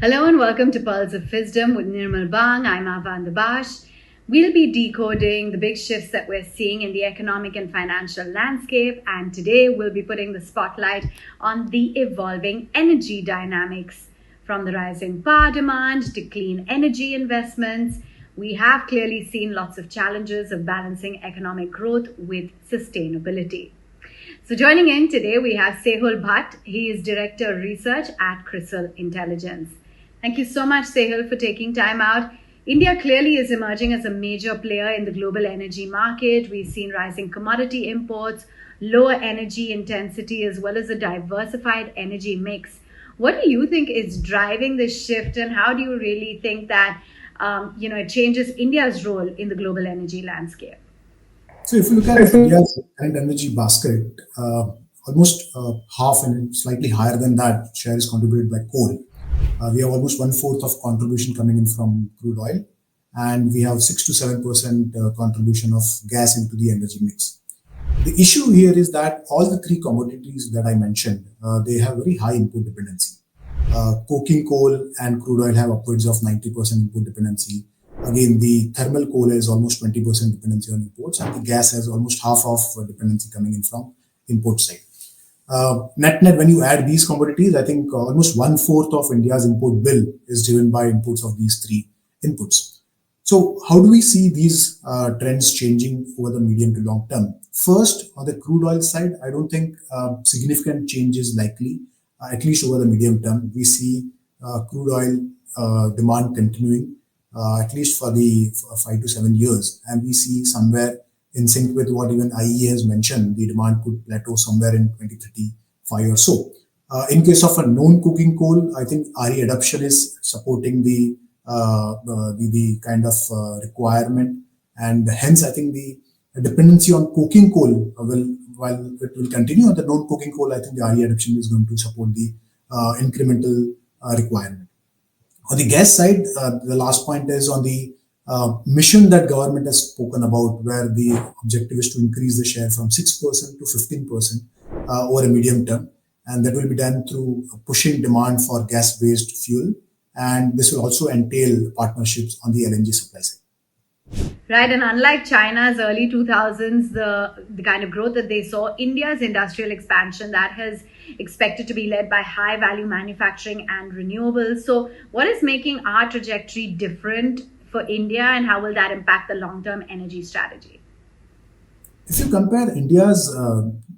Hello and welcome to Pearls of Fisdom with Nirmal. I'm Avanne Dubash. We'll be decoding the big shifts that we're seeing in the economic and financial landscape, and today we'll be putting the spotlight on the evolving energy dynamics. From the rising power demand to clean energy investments, we have clearly seen lots of challenges of balancing economic growth with sustainability. So joining in today, we have Sehul Bhatt. He is Director of Research at Crisil Intelligence. Thank you so much, Sehul, for taking time out. India clearly is emerging as a major player in the global energy market. We've seen rising commodity imports, lower energy intensity, as well as a diversified energy mix. What do you think is driving this shift, and how do you really think that it changes India's role in the global energy landscape? So if you look at India's current energy basket, almost half and slightly higher than that share is contributed by coal. We have almost one-fourth of contribution coming in from crude oil, and we have 6 to 7% contribution of gas into the energy mix. The issue here is that all the three commodities that I mentioned, they have very high input dependency. Coking coal and crude oil have upwards of 90% input dependency. Again, the thermal coal has almost 20% dependency on imports, and the gas has almost half of dependency coming in from import side. Net, when you add these commodities, I think almost one-fourth of India's import bill is driven by imports of these three inputs. So how do we see these trends changing over the medium to long term? First, on the crude oil side, I don't think significant change is likely, at least over the medium term. We see crude oil demand continuing, at least for the 5 to 7 years. And we see somewhere in sync with what even IEA has mentioned, the demand could plateau somewhere in 2035 or so. In case of a non-coking coal, I think RE adoption is supporting the kind of requirement, and hence I think the dependency on coking coal while it will continue on the non-coking coal, I think the RE adoption is going to support the incremental requirement. On the gas side, the last point is on the mission that government has spoken about, where the objective is to increase the share from 6% to 15% over a medium term. And that will be done through pushing demand for gas-based fuel. And this will also entail partnerships on the LNG supply side. Right, and unlike China's early 2000s, the kind of growth that they saw, India's industrial expansion that has expected to be led by high value manufacturing and renewables. So what is making our trajectory different for India, and how will that impact the long-term energy strategy? If you compare India's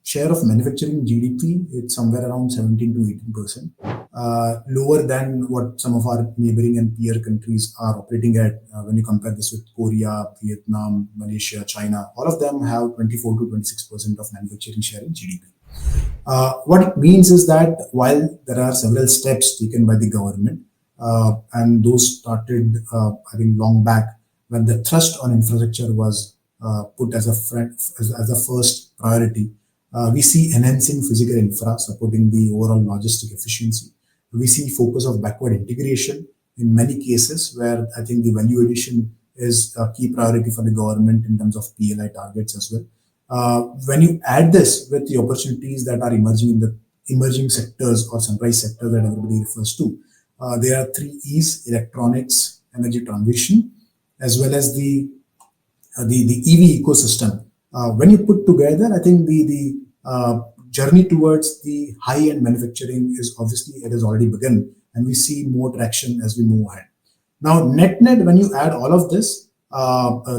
share of manufacturing GDP, it's somewhere around 17 to 18%, lower than what some of our neighboring and peer countries are operating at. When you compare this with Korea, Vietnam, Malaysia, China, all of them have 24 to 26% of manufacturing share in GDP. What it means is that while there are several steps taken by the government, and those started, I think, long back, when the thrust on infrastructure was put as a first priority. We see enhancing physical infra, supporting the overall logistic efficiency. We see focus of backward integration in many cases, where I think the value addition is a key priority for the government in terms of PLI targets as well. When you add this with the opportunities that are emerging in the emerging sectors or sunrise sectors that everybody refers to, there are three E's: electronics, energy transition, as well as the EV ecosystem. When you put together, I think the journey towards the high-end manufacturing is obviously, it has already begun, and we see more traction as we move ahead. Now, net, when you add all of this,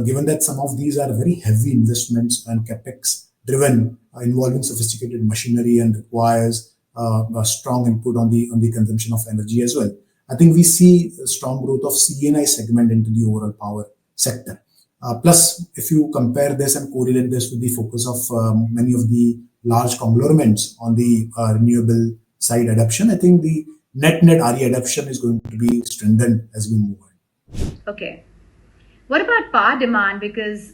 given that some of these are very heavy investments and capex driven, involving sophisticated machinery and requires a strong input on the consumption of energy as well, I think we see a strong growth of CNI segment into the overall power sector. Plus, if you compare this and correlate this with the focus of many of the large conglomerates on the renewable side adoption, I think the net RE adoption is going to be strengthened as we move on. Okay. What about power demand? Because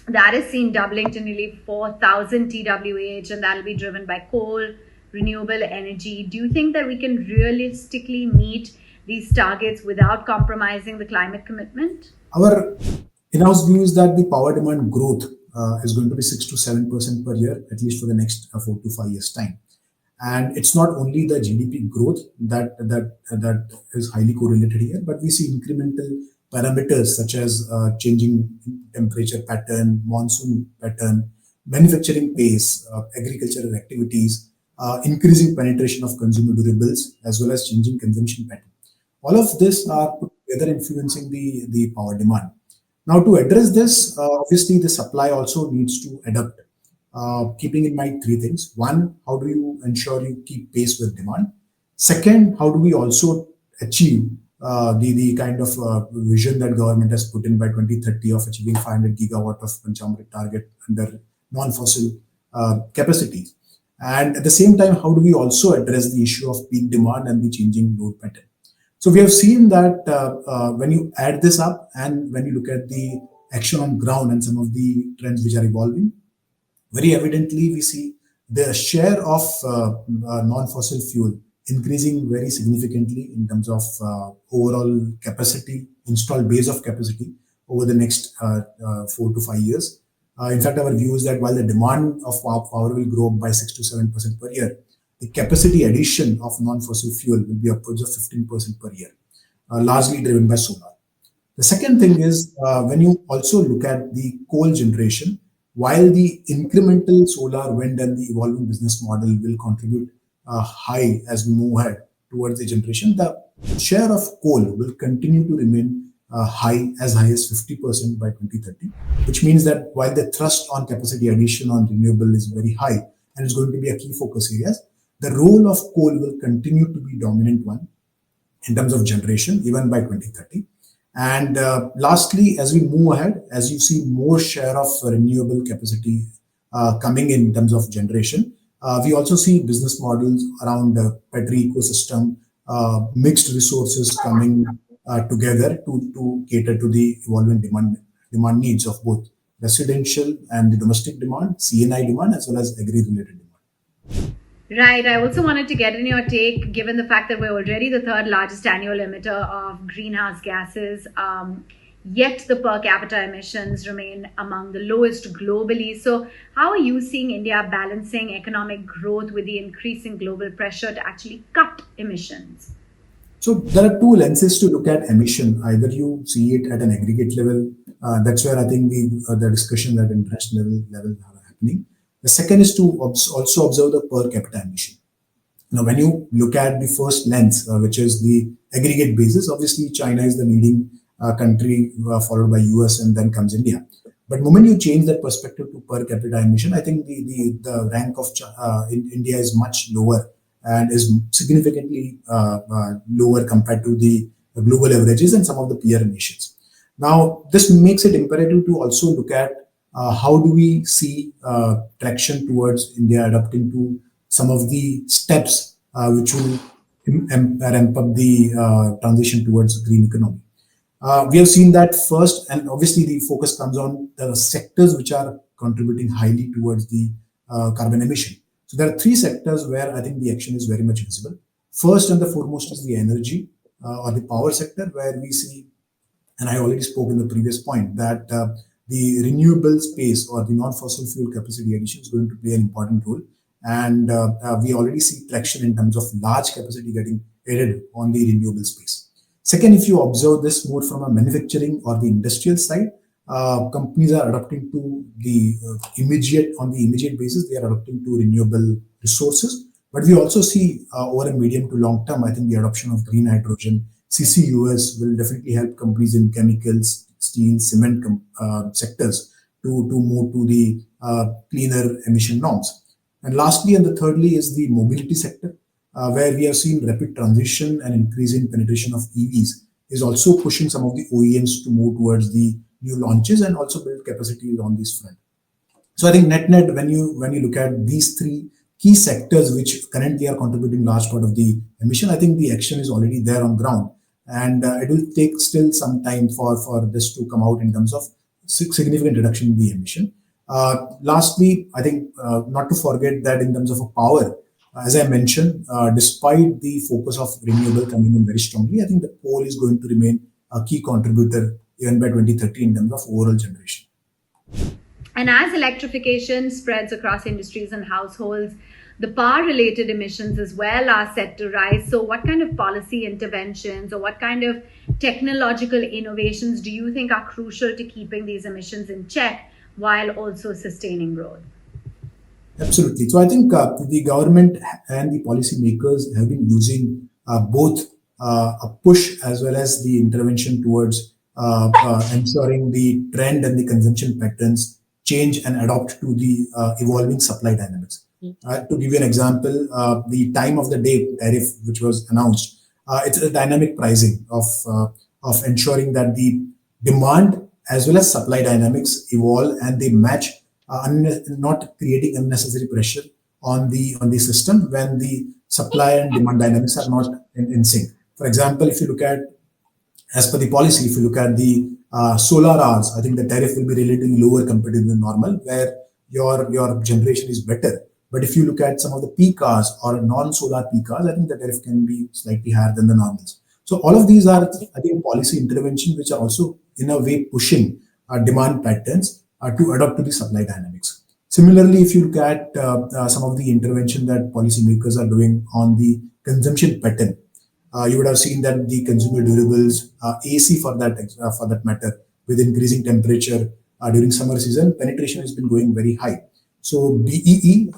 that is seen doubling to nearly 4,000 TWh, and that will be driven by coal, renewable energy. Do you think that we can realistically meet these targets without compromising the climate commitment? Our in-house view is that the power demand growth is going to be 6 to 7% per year, at least for the next 4 to 5 years time. And it's not only the GDP growth that is highly correlated here, but we see incremental parameters such as changing temperature pattern, monsoon pattern, manufacturing pace, agricultural activities, increasing penetration of consumer durables, as well as changing consumption pattern. All of this are put together influencing the power demand. Now, to address this, obviously the supply also needs to adapt, keeping in mind three things. One, how do you ensure you keep pace with demand? Second, how do we also achieve the kind of vision that government has put in by 2030 of achieving 500 gigawatt of Panchamrit target under non-fossil capacities? And at the same time, how do we also address the issue of peak demand and the changing load pattern? So we have seen that when you add this up and when you look at the action on ground and some of the trends which are evolving, very evidently we see the share of non-fossil fuel increasing very significantly in terms of overall capacity, installed base of capacity over the next 4 to 5 years. In fact, our view is that while the demand of power will grow by 6 to 7% per year, the capacity addition of non-fossil fuel will be upwards of 15% per year, largely driven by solar. The second thing is when you also look at the coal generation, while the incremental solar, wind, and the evolving business model will contribute high as we move ahead towards the generation, the share of coal will continue to remain high as 50% by 2030, which means that while the thrust on capacity addition on renewable is very high and is going to be a key focus areas, the role of coal will continue to be dominant one in terms of generation even by 2030. And lastly, as we move ahead, as you see more share of renewable capacity coming in terms of generation, we also see business models around battery ecosystem, mixed resources coming together to cater to the evolving demand needs of both residential and the domestic demand, CNI demand, as well as agri-related demand. Right. I also wanted to get in your take, given the fact that we're already the third largest annual emitter of greenhouse gases, yet the per capita emissions remain among the lowest globally. So, how are you seeing India balancing economic growth with the increasing global pressure to actually cut emissions? So there are two lenses to look at emission. Either you see it at an aggregate level. That's where I think the discussion at international level are happening. The second is to also observe the per capita emission. Now, when you look at the first lens, which is the aggregate basis, obviously China is the leading country, followed by US, and then comes India. But the moment you change that perspective to per capita emission, I think the rank of in India is much lower and is significantly lower compared to the global averages and some of the peer nations. Now, this makes it imperative to also look at how do we see traction towards India adapting to some of the steps which will ramp up the transition towards green economy. We have seen that first, and obviously the focus comes on the sectors which are contributing highly towards the carbon emission. So there are three sectors where I think the action is very much visible. First and the foremost is the energy or the power sector, where we see, and I already spoke in the previous point, that the renewable space or the non-fossil fuel capacity addition is going to play an important role. And we already see traction in terms of large capacity getting added on the renewable space. Second, if you observe this more from a manufacturing or the industrial side, companies are adapting to the immediate basis, they are adapting to renewable resources. But we also see over a medium to long term, I think the adoption of green hydrogen, CCUS will definitely help companies in chemicals, steel, cement sectors to move to the cleaner emission norms. And lastly, and the thirdly, is the mobility sector, where we have seen rapid transition and increasing penetration of EVs is also pushing some of the OEMs to move towards the new launches and also build capacity on this front. So I think net when you look at these three key sectors which currently are contributing large part of the emission, I think the action is already there on ground, and it will take still some time for this to come out in terms of significant reduction in the emission. Lastly, I think not to forget that in terms of power, as I mentioned, despite the focus of renewable coming in very strongly, I think the coal is going to remain a key contributor even by 2030 in terms of overall generation. And as electrification spreads across industries and households, The power related emissions as well are set to rise. So, what kind of policy interventions or what kind of technological innovations do you think are crucial to keeping these emissions in check while also sustaining growth? Absolutely. So I think the government and the policymakers have been using both a push as well as the intervention towards ensuring the trend and the consumption patterns change and adopt to the evolving supply dynamics. To give you an example, the time of the day tariff, which was announced, it's a dynamic pricing of ensuring that the demand as well as supply dynamics evolve and they match, not creating unnecessary pressure on the system when the supply and demand dynamics are not in sync. For example, if you look at, as per the policy, if you look at the solar hours, I think the tariff will be relatively lower compared to the normal, where your generation is better. But if you look at some of the peak hours or non-solar peak hours, I think the tariff can be slightly higher than the normals. So all of these are, I think, policy intervention which are also in a way pushing demand patterns to adapt to the supply dynamics. Similarly, if you look at some of the intervention that policymakers are doing on the consumption pattern, you would have seen that the consumer durables, AC for that matter, with increasing temperature during summer season, penetration has been going very high. So BEE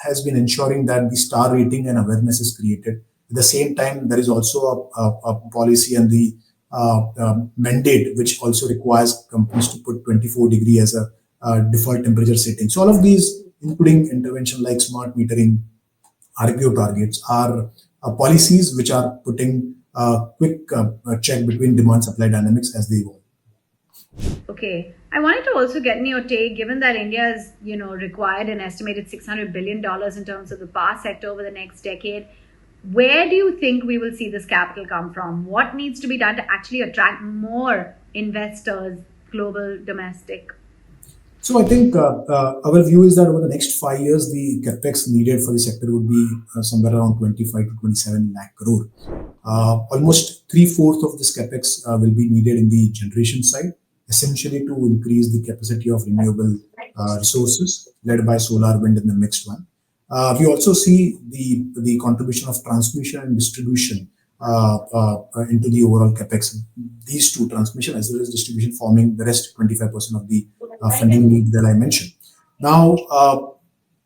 has been ensuring that the star rating and awareness is created. At the same time, there is also a policy and the mandate which also requires companies to put 24-degree as a default temperature setting. So all of these, including intervention like smart metering, RPO targets, are policies which are putting a quick check between demand supply dynamics as they evolve. Okay. I wanted to also get in your take, given that India has, required an estimated $600 billion in terms of the power sector over the next decade. Where do you think we will see this capital come from? What needs to be done to actually attract more investors, global, domestic? So I think our view is that over the next 5 years, the capex needed for the sector would be somewhere around 25 to 27 lakh crore. Almost 3/4 of this capex will be needed in the generation side, essentially to increase the capacity of renewable resources led by solar, wind in the mixed one. We also see the contribution of transmission and distribution into the overall capex. These two, transmission as well as distribution, forming the rest 25% of the funding need that I mentioned. Now,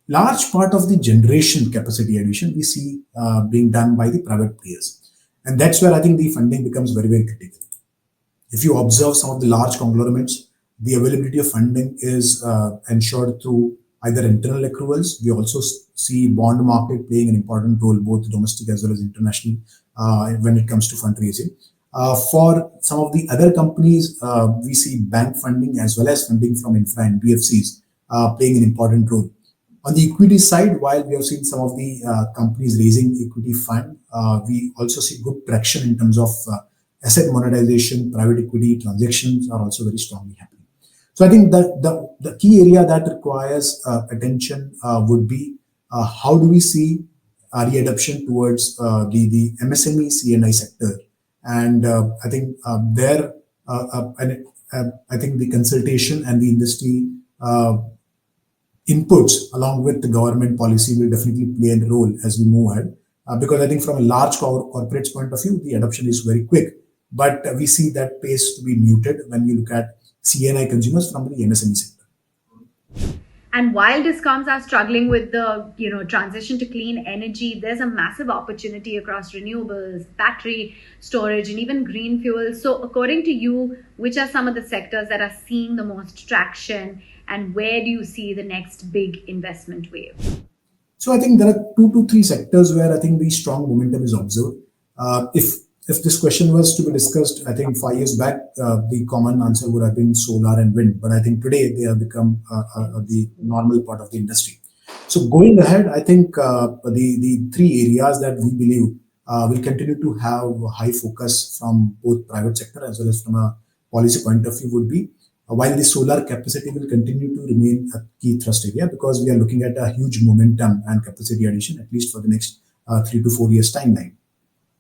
large part of the generation capacity addition we see being done by the private players, and that's where I think the funding becomes very, very critical. If you observe some of the large conglomerates, the availability of funding is ensured through either internal accruals. We also see bond market playing an important role, both domestic as well as international, when it comes to fundraising. For some of the other companies, we see bank funding as well as funding from infra and BFCs playing an important role. On the equity side, while we have seen some of the companies raising equity fund, we also see good traction in terms of asset monetization. Private equity transactions are also very strongly happening. So I think that the key area that requires attention would be how do we see re-adoption towards the MSME C&I sector, and I think I think the consultation and the industry inputs along with the government policy will definitely play a role as we move ahead. Because I think from a large corporate's point of view, the adoption is very quick, but we see that pace to be muted when we look at C&I consumers from the MSME sector. And while discoms are struggling with the transition to clean energy, there's a massive opportunity across renewables, battery storage, and even green fuels. So according to you, which are some of the sectors that are seeing the most traction, and where do you see the next big investment wave? So I think there are 2 to 3 sectors where I think the strong momentum is observed. If this question was to be discussed, I think 5 years back, the common answer would have been solar and wind. But I think today they have become the normal part of the industry. So going ahead, I think the 3 areas that we believe will continue to have high focus from both private sector as well as from a policy point of view would be, while the solar capacity will continue to remain a key thrust area, because we are looking at a huge momentum and capacity addition, at least for the next 3 to 4 years timeline.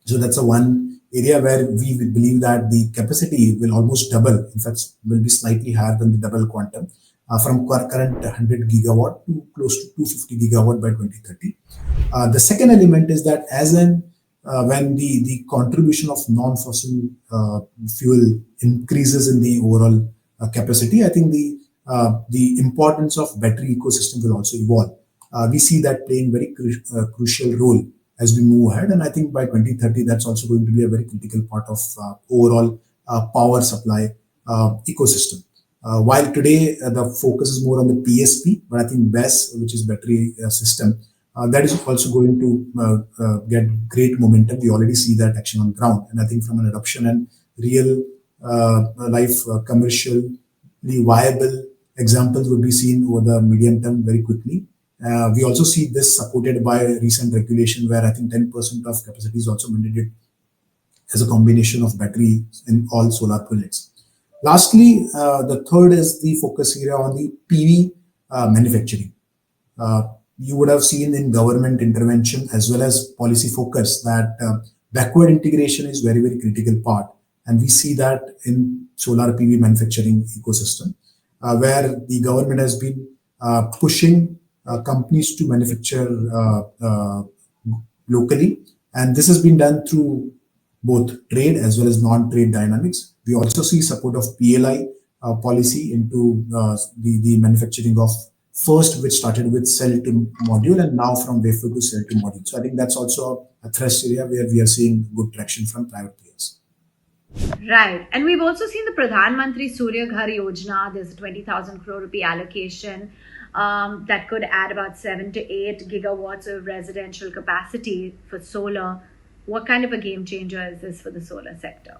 So that's a one area where we believe that the capacity will almost double. In fact, will be slightly higher than the double quantum from current 100 gigawatt to close to 250 gigawatt by 2030. The second element is that when the contribution of non-fossil fuel increases in the overall capacity, I think the importance of battery ecosystem will also evolve. We see that playing very crucial role as we move ahead, and I think by 2030 that's also going to be a very critical part of overall power supply ecosystem. While today the focus is more on the PSP, but I think BESS, which is battery system, that is also going to get great momentum. We already see that action on ground, and I think from an adoption and real life commercially viable examples would be seen over the medium term very quickly. We also see this supported by recent regulation where I think 10% of capacity is also mandated as a combination of battery in all solar projects. Lastly, the third is the focus area on the PV manufacturing. You would have seen in government intervention as well as policy focus that backward integration is very, very critical part. And we see that in solar PV manufacturing ecosystem, where the government has been pushing companies to manufacture locally. And this has been done through both trade as well as non-trade dynamics. We also see support of PLI policy into the manufacturing of first, which started with cell to module, and now from wafer to cell to module. So I think that's also a thrust area where we are seeing good traction from private players. Right. And we've also seen the Pradhan Mantri Surya Ghar Yojana. There's a 20,000 crore rupee allocation that could add about 7 to 8 gigawatts of residential capacity for solar. What kind of a game changer is this for the solar sector?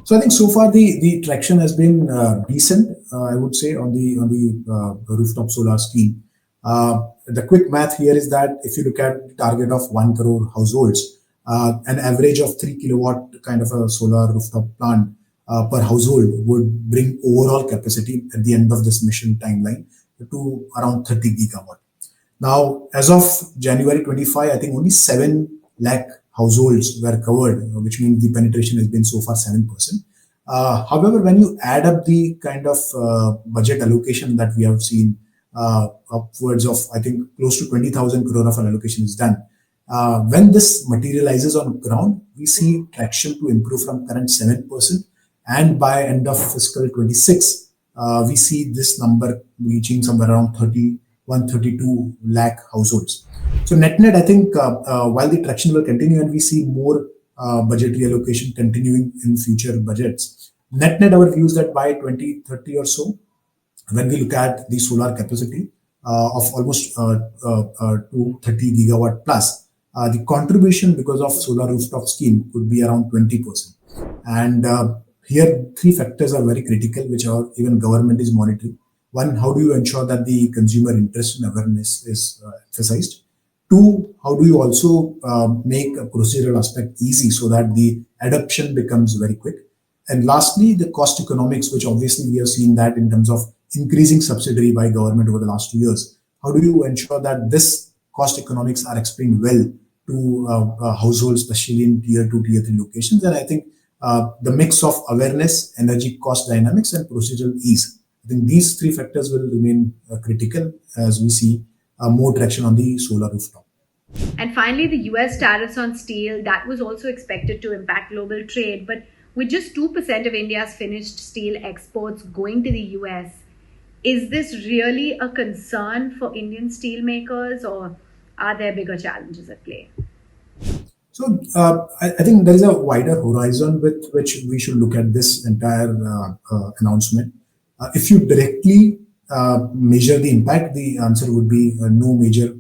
So I think so far the traction has been decent, I would say, on the rooftop solar scheme. The quick math here is that if you look at the target of 1 crore households, an average of 3 kilowatt kind of a solar rooftop plant per household would bring overall capacity at the end of this mission timeline to around 30 gigawatt. Now, as of January 25, I think only 7 lakh households were covered, which means the penetration has been so far 7%. However, when you add up the kind of budget allocation that we have seen, upwards of, I think, close to 20,000 crore of an allocation is done. When this materializes on ground, we see traction to improve from current 7%, and by end of fiscal 26, we see this number reaching somewhere around 132 lakh households. So net, I think while the traction will continue and we see more budget reallocation continuing in future budgets, net, our view is that by 2030 or so, when we look at the solar capacity of almost 230 gigawatt plus, the contribution because of solar rooftop scheme could be around 20%. And here, 3 factors are very critical, which even government is monitoring. One, how do you ensure that the consumer interest and awareness is emphasized? 2, how do you also make a procedural aspect easy so that the adoption becomes very quick? And lastly, the cost economics, which obviously we have seen that in terms of increasing subsidy by government over the last 2 years. How do you ensure that this cost economics are explained well to households, especially in tier 2, tier 3 locations? And I think the mix of awareness, energy cost dynamics, and procedural ease, I think these 3 factors will remain critical as we see more traction on the solar rooftop. And finally, the US tariffs on steel, that was also expected to impact global trade. But with just 2% of India's finished steel exports going to the US, is this really a concern for Indian steelmakers, or are there bigger challenges at play? So I think there is a wider horizon with which we should look at this entire announcement. If you directly measure the impact, the answer would be no major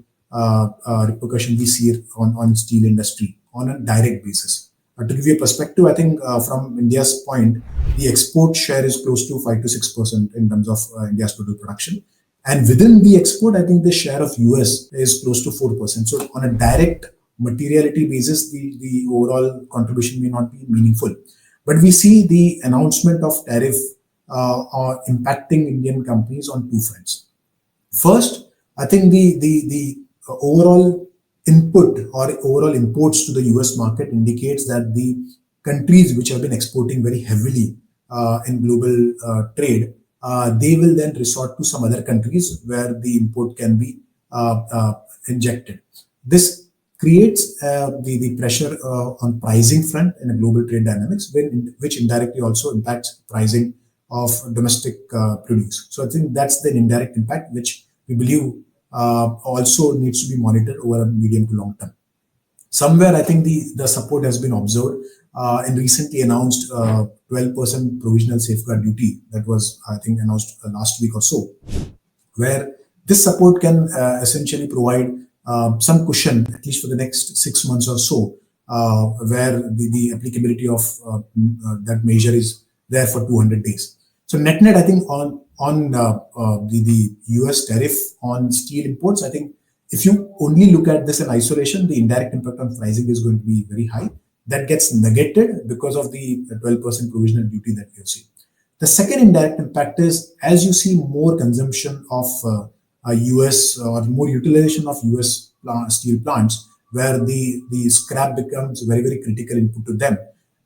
repercussion we see on steel industry on a direct basis. To give you a perspective, I think from India's point, the export share is close to 5 to 6% in terms of India's total production. And within the export, I think the share of US is close to 4%. So on a direct materiality basis, the overall contribution may not be meaningful. But we see the announcement of tariff are impacting Indian companies on 2 fronts. First, I think the overall input or overall imports to the US market indicates that the countries which have been exporting very heavily in global trade they will then resort to some other countries where the import can be injected. This creates the pressure on pricing front in a global trade dynamics, which indirectly also impacts pricing of domestic produce. So I think that's the indirect impact, which we believe also needs to be monitored over a medium to long term. Somewhere, I think the support has been observed in recently announced 12% provisional safeguard duty that was, I think, announced last week or so, where this support can essentially provide some cushion, at least for the next 6 months or so, where the applicability of that measure is there for 200 days. So net, I think on the US tariff on steel imports, I think if you only look at this in isolation, the indirect impact on pricing is going to be very high. That gets negated because of the 12% provisional duty that we have seen. The second indirect impact is as you see more consumption of US or more utilization of US steel plants, where the scrap becomes very, very critical input to them.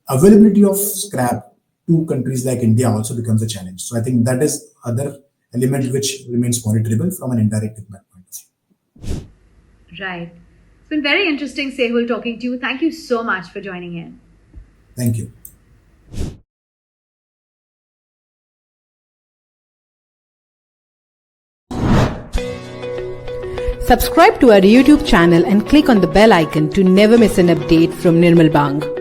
Availability of scrap to countries like India also becomes a challenge. So I think that is other element which remains monitorable from an indirect impact point of view. Right. It's been very interesting, Sehul, talking to you. Thank you so much for joining in. Thank you. Subscribe to our YouTube channel and click on the bell icon to never miss an update from Nirmal Bang.